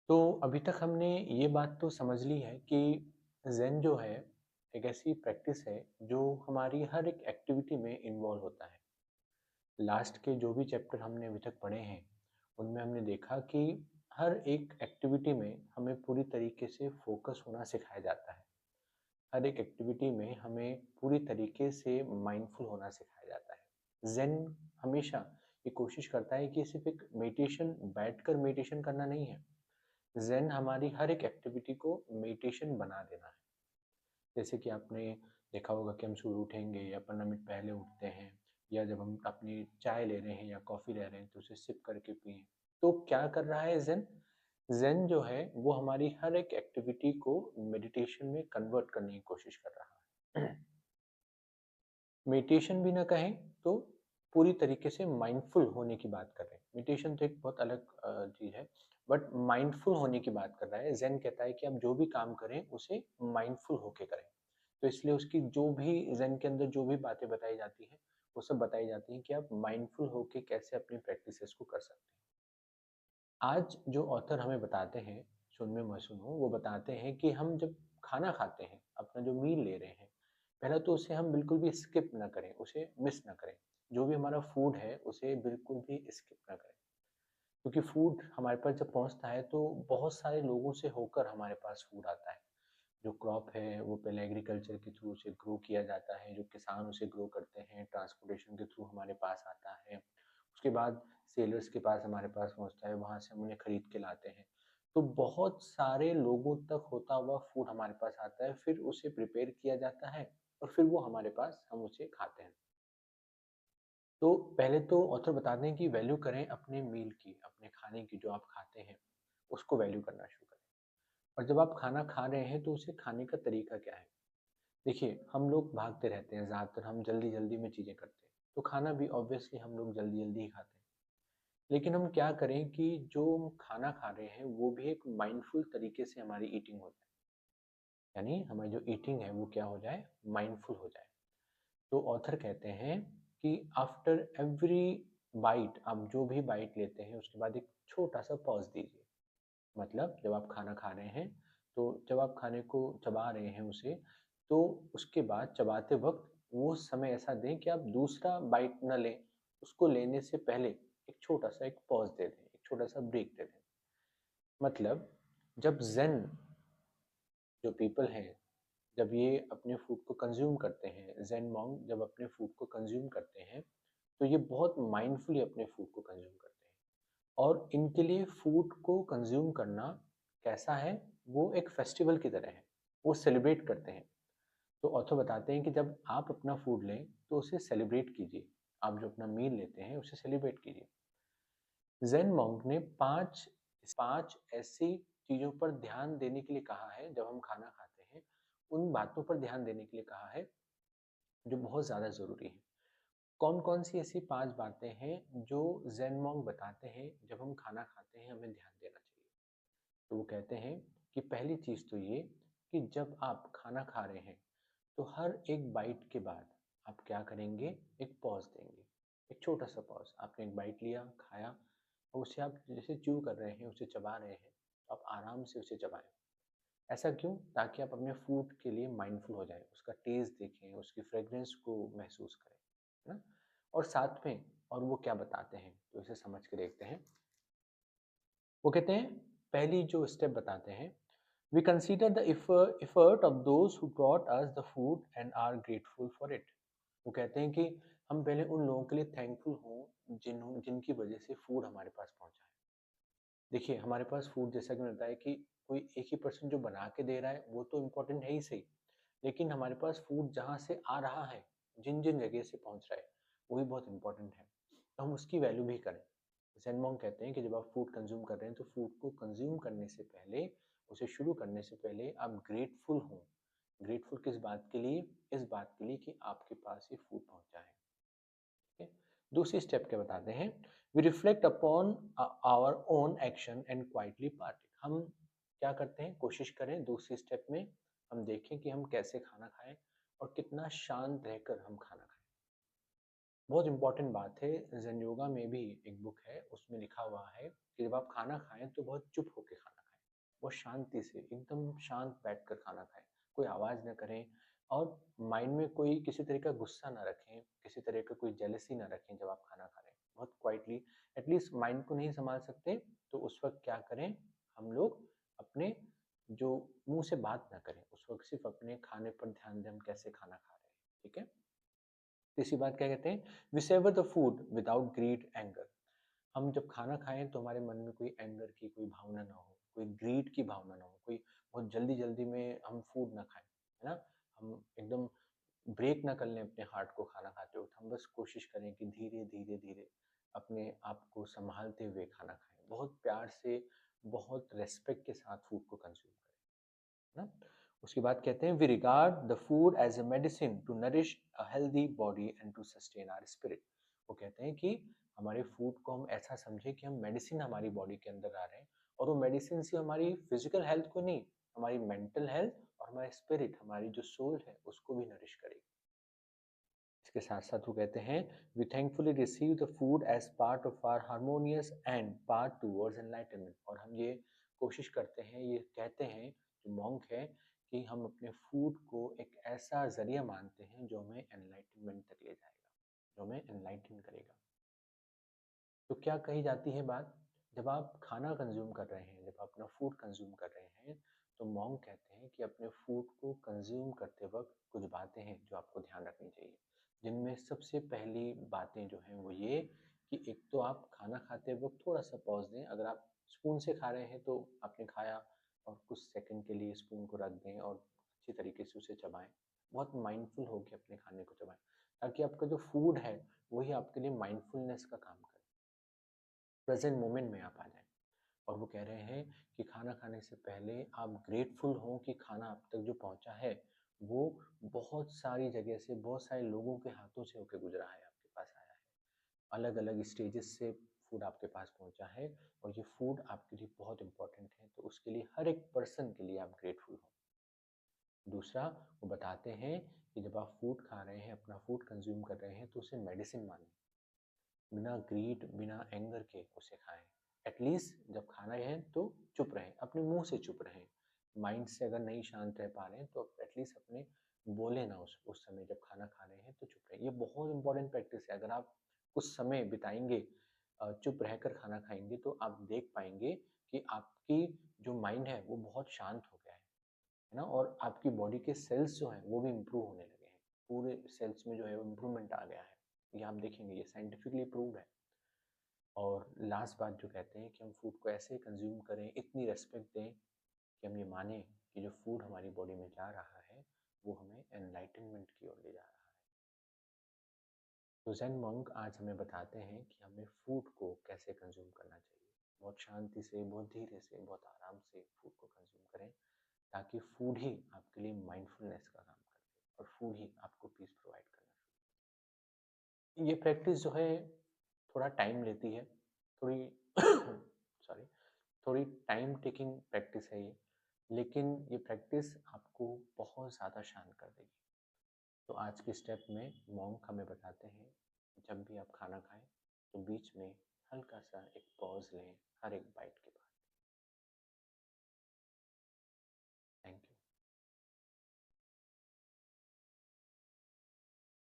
तो अभी तक हमने ये बात तो समझ ली है कि ज़ेन जो है एक ऐसी प्रैक्टिस है जो हमारी हर एक एक्टिविटी में इन्वॉल्व होता है। लास्ट के जो भी चैप्टर हमने अभी तक पढ़े हैं, उनमें हमने देखा कि हर एक एक्टिविटी में हमें पूरी तरीके से फोकस होना सिखाया जाता है। हर एक एक्टिविटी में हमें पूरी तरीके से माइंडफुल होना सिखाया जाता है। ज़ेन हमेशा ये कोशिश करता है कि सिर्फ एक मेडिटेशन बैठकर मेडिटेशन करना नहीं है। ज़ेन हमारी हर एक एक्टिविटी को मेडिटेशन बना देना है। जैसे कि आपने देखा होगा कि हम सुबह उठेंगे या 15 मिनट पहले उठते हैं, या जब हम अपनी चाय ले रहे हैं या कॉफ़ी ले रहे हैं तो उसे सिप करके पिएँ। तो क्या कर रहा है ज़ेन? ज़ेन जो है वो हमारी हर एक एक्टिविटी को मेडिटेशन में कन्वर्ट करने की कोशिश कर रहा है। मेडिटेशन भी ना कहें तो पूरी तरीके से माइंडफुल होने की बात कर रहे हैं। मेडिटेशन तो एक बहुत अलग चीज़ है, बट माइंडफुल होने की बात कर रहा है। ज़ेन कहता है कि आप जो भी काम करें उसे माइंडफुल होके करें। तो इसलिए उसकी जो भी ज़ेन के अंदर जो भी बातें बताई जाती हैं, वो सब बताई जाती हैं कि आप माइंडफुल होके कैसे अपनी प्रैक्टिसेस को कर सकते हैं। आज जो ऑथर हमें बताते हैं, सुन में मैं सुनो, वो बताते हैं कि हम जब खाना खाते हैं, अपना जो मील ले रहे हैं, पहले तो उसे हम बिल्कुल भी स्किप ना करें, उसे मिस ना करें। जो भी हमारा फूड है, उसे बिल्कुल भी स्किप ना करें। क्योंकि फूड हमारे पास जब पहुँचता है, तो बहुत सारे लोगों से होकर हमारे पास फूड आता है। जो क्रॉप है, वो पहले एग्रीकल्चर के थ्रू उसे ग्रो किया जाता है, जो किसान उसे ग्रो करते हैं, ट्रांसपोर्टेशन के थ्रू हमारे पास आता है। उसके बाद सेलर्स के पास हमारे पास पहुँचता है, वहाँ से हम उन्हें खरीद के लाते हैं। तो बहुत सारे लोगों तक होता हुआ फूड हमारे पास आता है, फिर उसे प्रिपेयर किया जाता है और फिर वो हमारे पास हम उसे खाते हैं। तो पहले तो ऑथर बताते हैं कि वैल्यू करें अपने मील की, अपने खाने की, जो आप खाते हैं, उसको वैल्यू करना शुरू करें। और जब आप खाना खा रहे हैं, तो उसे खाने का तरीका क्या है? देखिए, हम लोग भागते रहते हैं, ज़्यादातर हम जल्दी-जल्दी में चीज़ें करते हैं, तो खाना भी ऑब्वियसली हम लोग जल्दी-जल्दी ही खाते हैं। लेकिन हम क्या करें कि जो हम खाना खा रहे हैं, वो भी एक माइंडफुल तरीके से हमारी ईटिंग हो जाए। यानी हमारी जो ईटिंग है, वो क्या हो जाए? माइंडफुल हो जाए। तो ऑथर कहते हैं कि आफ्टर एवरी बाइट, आप जो भी बाइट लेते हैं, उसके बाद एक छोटा-सा पॉज़ दीजिए। मतलब जब आप खाना खा रहे हैं, तो जब आप खाने को चबा रहे हैं उसे, तो उसके बाद चबाते वक़्त वो समय ऐसा दें कि आप दूसरा बाइट ना लें, उसको लेने से पहले एक छोटा-सा एक पॉज़ दे दें, एक छोटा-सा ब्रेक दे दें। मतलब जब ज़ेन जो पीपल हैं, जब ये अपने फूड को कंज़्यूम करते हैं, ज़ेन मोंक जब अपने फूड को कंज़्यूम करते हैं, तो ये बहुत माइंडफुली अपने फूड को कंज़्यूम करते हैं। और इनके लिए फूड को कंज़्यूम करना कैसा है? वो एक फेस्टिवल की तरह है, वो सेलिब्रेट करते हैं। तो ऑथर बताते हैं कि जब आप अपना फूड लें, तो उसे सेलिब्रेट कीजिए। आप जो अपना मील लेते हैं, उसे सेलिब्रेट कीजिए। ज़ेन मोंक ने 5 ऐसी चीज़ों पर ध्यान देने के लिए कहा है, जब हम खाना खाते हैं, उन बातों पर ध्यान देने के लिए कहा है, जो बहुत ज़्यादा ज़रूरी हैं। कौन-कौन सी ऐसी 5 बातें हैं, जो ज़ेन मोंक बताते हैं, जब हम खाना खाते हैं, हमें ध्यान देना चाहिए? तो वो कहते हैं कि पहली चीज़ तो ये कि जब आप खाना खा रहे हैं, तो हर एक बाइट के बाद आप क्या करेंगे? एक पॉज़ देंगे। एक छोटा-सा पॉज़। आपने एक बाइट लिया, खाया और उसे आप जैसे च्यू कर रहे हैं, उसे चबा रहे हैं, तो आप आराम से उसे चबाएँ। ऐसा क्यों? ताकि आप अपने फूड के लिए माइंडफुल हो जाएँ, उसका टेस्ट देखें, उसकी फ्रेग्रेंस को महसूस करें, है ना? और साथ में और वो क्या बताते हैं, तो इसे समझ के देखते हैं। वो कहते हैं, पहली जो स्टेप बताते हैं, we consider the effort of those who brought us the food and are grateful for it. वो कहते हैं कि हम पहले उन लोगों के लिए थैंकफुल हों, जिनकी वजह से फूड हमारे पास पहुँचा है। देखिए, हमारे पास फूड जैसा कि मैंने बताया कि कोई एक ही पर्सन जो बना के दे रहा है, वो तो इम्पोर्टेंट है ही सही। लेकिन हमारे पास फूड जहाँ से आ रहा है, जिन-जिन जगह से पहुँच रहा है, वो भी बहुत इम्पोर्टेंट है। तो हम उसकी वैल्यू भी करें। ज़ेन मोंक कहते हैं कि जब आप फूड कंज़्यूम कर रहे हैं, तो फूड को कंज़्यूम करने से पहले, उसे शुरू करने से पहले आप ग्रेटफुल हों। ग्रेटफुल किस बात के लिए? इस बात के लिए कि आपके पास ये फूड पहुँचा है। ठीक है? दूसरी स्टेप क्या बताते हैं? We reflect upon our own action and quietly part. हम क्या करते हैं? कोशिश करें दूसरी स्टेप में हम देखें कि हम कैसे खाना खाएँ और कितना शांत रहकर हम खाना खाएँ। बहुत इम्पोर्टेंट बात है, ज़ेन योगा में भी एक बुक है, उसमें लिखा हुआ है कि जब आप खाना खाएँ, तो बहुत चुप होके खाना खाएँ। बहुत शांति से एकदम शांत बैठकर खाना खाएं, कोई आवाज़ ना करें और माइंड में कोई किसी तरह का गुस्सा ना रखें, किसी तरह का कोई जेलसी ना रखें जब आप खाना खा रहे हैं। बहुत क्वाइटली, एटलीस्ट माइंड को नहीं संभाल सकते तो उस वक्त क्या करें, हम लोग अपने जो मुंह से बात ना करें, उस वक्त सिर्फ अपने खाने पर ध्यान दें, हम कैसे खाना खा रहे हैं। ठीक है। तीसरी बात क्या कहते हैं, we savour the food without greed anger. हम जब खाना खाएं तो हमारे मन में कोई एंगर की कोई भावना ना हो, कोई ग्रीड की भावना ना हो, कोई बहुत जल्दी जल्दी में हम फूड ना खाएं, है ना। हम एकदम ब्रेक ना कर लें अपने हार्ट को खाना खाते वक्त, हम बस कोशिश करें कि धीरे धीरे धीरे अपने आप को संभालते हुए खाना खाएं, बहुत प्यार से, बहुत रेस्पेक्ट के साथ फूड को कंज्यूम करें, है ना। उसके बाद कहते हैं, we regard the food as a medicine to nourish a healthy body and to sustain our spirit. वो कहते हैं कि हमारे फूड को हम ऐसा समझें कि हम मेडिसिन हमारी बॉडी के अंदर आ रहे हैं, और वो मेडिसिन से हमारी फिजिकल हेल्थ को नहीं, हमारी मेंटल हेल्थ और हमारे स्पिरिट, हमारी जो सोल है उसको भी नरिश करेगी। इसके साथ साथ वो कहते हैं, we thankfully receive the food as part of our harmonious and part towards enlightenment. और हम ये कोशिश करते हैं, ये कहते हैं जो मॉन्क है, कि हम अपने फूड को एक ऐसा जरिया मानते हैं जो हमें एनलाइटनमेंट तक ले जाएगा, जो हमें एनलाइटन करेगा। तो क्या कही जाती है बात, जब आप खाना कंज्यूम कर रहे हैं, जब आप अपना फूड कंज्यूम कर रहे हैं, तो मॉन्क कहते हैं कि अपने फूड को कंज्यूम करते वक्त कुछ बातें हैं जो आपको ध्यान रखनी चाहिए, जिनमें सबसे पहली बातें जो हैं वो ये, कि एक तो आप खाना खाते वक्त थोड़ा सा पॉज दें। अगर आप स्पून से खा रहे हैं तो आपने खाया और कुछ सेकंड के लिए स्पून को रख दें और अच्छी तरीके से उसे चबाएं, बहुत माइंडफुल होकर अपने खाने को चबाएं, ताकि आपका जो फूड है वही आपके लिए माइंडफुलनेस का काम करे, प्रेजेंट मोमेंट में आप आ जाएं। और वो कह रहे हैं कि खाना खाने से पहले आप ग्रेटफुल हों कि खाना आप तक जो पहुंचा है वो बहुत सारी जगह से, बहुत सारे लोगों के हाथों से होकर गुजरा है, आपके पास आया है, अलग अलग स्टेजेस से फूड आपके पास पहुंचा है, और ये फूड आपके लिए बहुत इंपॉर्टेंट है, तो उसके लिए हर एक पर्सन के लिए आप ग्रेटफुल हो। दूसरा, वो बताते हैं कि जब आप फूड खा रहे हैं, अपना फूड कंज्यूम कर रहे हैं, तो उसे मेडिसिन मानें, बिना ग्रीड, बिना एंगर के उसे खाएं। एटलीस्ट जब खाना है तो चुप रहें, अपने मुंह से चुप रहें। माइंड से अगर नहीं शांत रह पा रहे हैं तो एटलीस्ट अपने बोले ना, उस समय जब खाना खा रहे हैं तो चुप रहें। ये बहुत इंपॉर्टेंट प्रैक्टिस है। अगर आप कुछ समय बिताएंगे, चुप रहकर खाना खाएंगे, तो आप देख पाएंगे कि आपकी जो माइंड है वो बहुत शांत हो गया है ना, और आपकी बॉडी के सेल्स जो हैं वो भी इम्प्रूव होने लगे हैं, पूरे सेल्स में जो है वो इम्प्रूवमेंट आ गया है। ये आप देखेंगे, ये साइंटिफिकली प्रूव्ड है। और लास्ट बात जो कहते हैं कि हम फूड को ऐसे कंज्यूम करें, इतनी रेस्पेक्ट दें कि हम ये माने कि जो फूड हमारी बॉडी में जा रहा है वो हमें एनलाइटनमेंट की ओर ले जा रहा है। तो ज़ेन मंक आज हमें बताते हैं कि हमें फूड को कैसे कंज्यूम करना चाहिए। बहुत शांति से, बहुत धीरे से, बहुत आराम से फूड को कंज्यूम करें, ताकि फूड ही आपके लिए माइंडफुलनेस का काम करे और फूड ही आपको पीस प्रोवाइड करना शुरू। ये प्रैक्टिस जो है थोड़ा टाइम लेती है, थोड़ी सॉरी, थोड़ी टाइम टेकिंग प्रैक्टिस है ये, लेकिन ये प्रैक्टिस आपको बहुत ज़्यादा शांत कर देगी। तो आज के स्टेप में मॉन्क हमें बताते हैं, जब भी आप खाना खाएं तो बीच में हल्का सा एक पॉज लें हर एक बाइट के बाद।